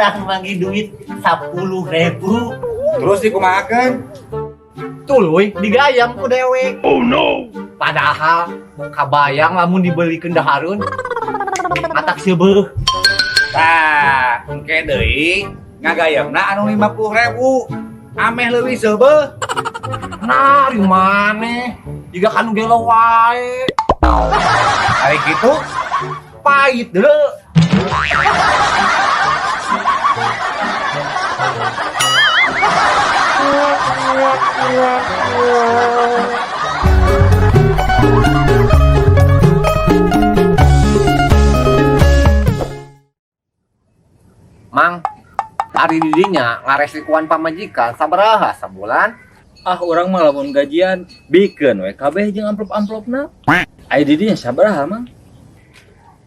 urang bagi duit 10.000. Terus dikumahakeun? Tuluy digayam ku dewe. Oh no. Padahal kabayang lamun dibelikeun dahareun atak seubeuh. Tah, engke deui ngagayamna anu 50.000. Ameh leuwih seubeuh. Nah, di maneh? Jiga kanu gelo wae. Ari kitu Pahit deuleu. Mang, hari didinya ngares likuan pamajikan sabaraha sabulan? Ah orang mah lamun gajian bikin we kabeh jeung amplop-amplopna. Aya didinya sabaraha mang?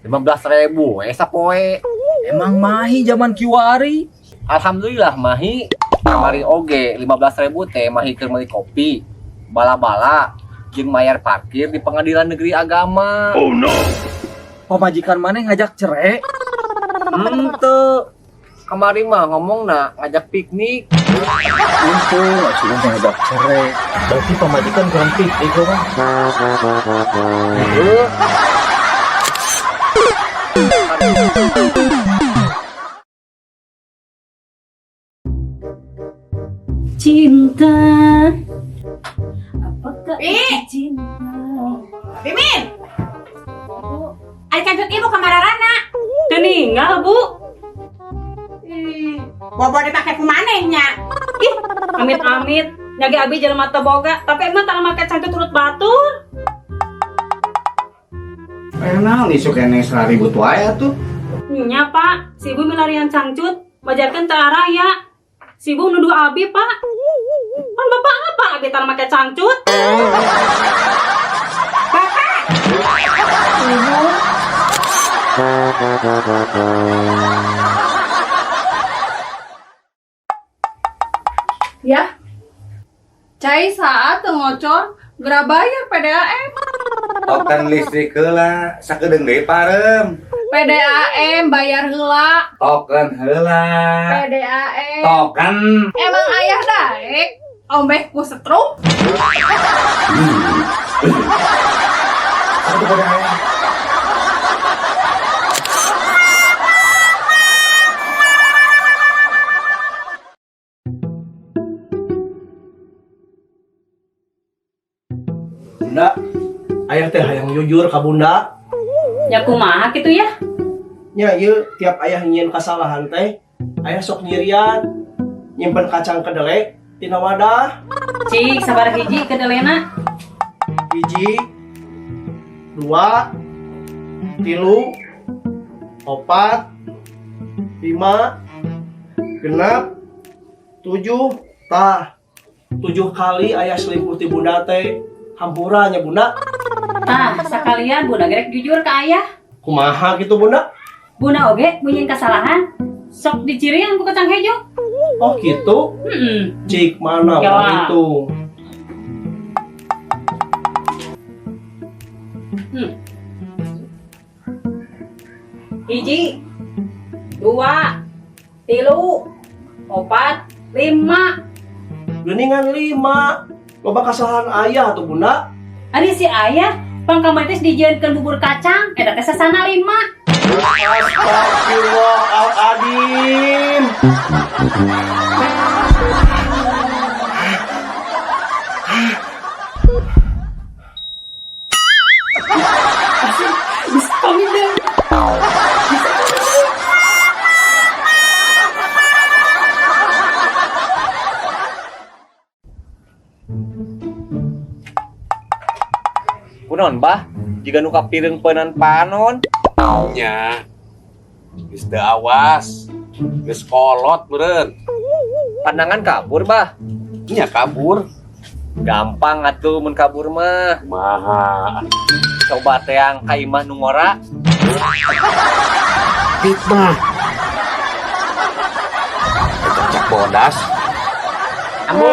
15.000 sapoe. Emang mahi zaman kiwari. Alhamdulillah mahi. Kamari oge 15.000 teh mahi keur meuli kopi, bala-bala jeung mayar parkir di pengadilan negeri agama. Oh no. Pamajikan maneh ngajak cerai? Teu. Kamari mah ngomongna ngajak piknik. Untung asuh ngajak cerai. Berarti pamajikan kurang piknik mah. Cinta, apakah cinta? Bimin, ada kancut ibu kamararana. Teninggal bu. Bobo dipakai kumanehnya. Ih, amit-amit. Nyagi abi jalan mata boga, tapi emang tak make cantik turut batur. enak isuk kene 1.000 wae atuh. Nya pak, si ibu milarian cangcut, bajarkan cara ya. Si ibu nuduh abi pak. Kan bapak apa abi tak make cangcut? Bapak, Ibu. Ya, cai saat ngocor, geura bayar PDAM. Token listrik heula sakedeung deui parem. PDAM bayar heula. Token heula. PDAM. Token. Emang ayah daek, ombeh ku setrum. Satu pada aya. Bunda, ayah teh hayang jujur ka bunda. Ya kumaha gitu ya? Nya ieu tiap ayah nyieun kasalahan teh, ayah sok nyirian nyimpen kacang kedelai tina wadah. Cik, sabar hiji ke Delena. 1, 2, 3, 4, 5, 6, 7. Tah, 7 kali ayah selingkuh ti bunda teh. Hampura nya bunda. Tah, sakalian bunda gerek jujur ke ayah. Kumaha gitu bunda? Bunda oge munyin kesalahan. Sok dicirian ku kacang hejo. Oh gitu? Cik mana Ya. orang itu? Hiji, 2, 3, 4, 5. Geningan 5. Loba kasalahan ayah tuh bunda. Ari si ayah pangkamatis dijieunkeun bubur kacang, eta teh sasana 5. Astagfirullahaladzim. Bisa kami deh. Kunaon bah? Jika nu kapireung peunan panon. Nya. Geus teu awas. Geus kolot beureun. Pandangan kabur bah. Nya kabur. Gampang atuh mun kabur mah. Kumaha? Coba teh yang ka imah nu ngora. Fitnah. Eta cak bodas. Ambo.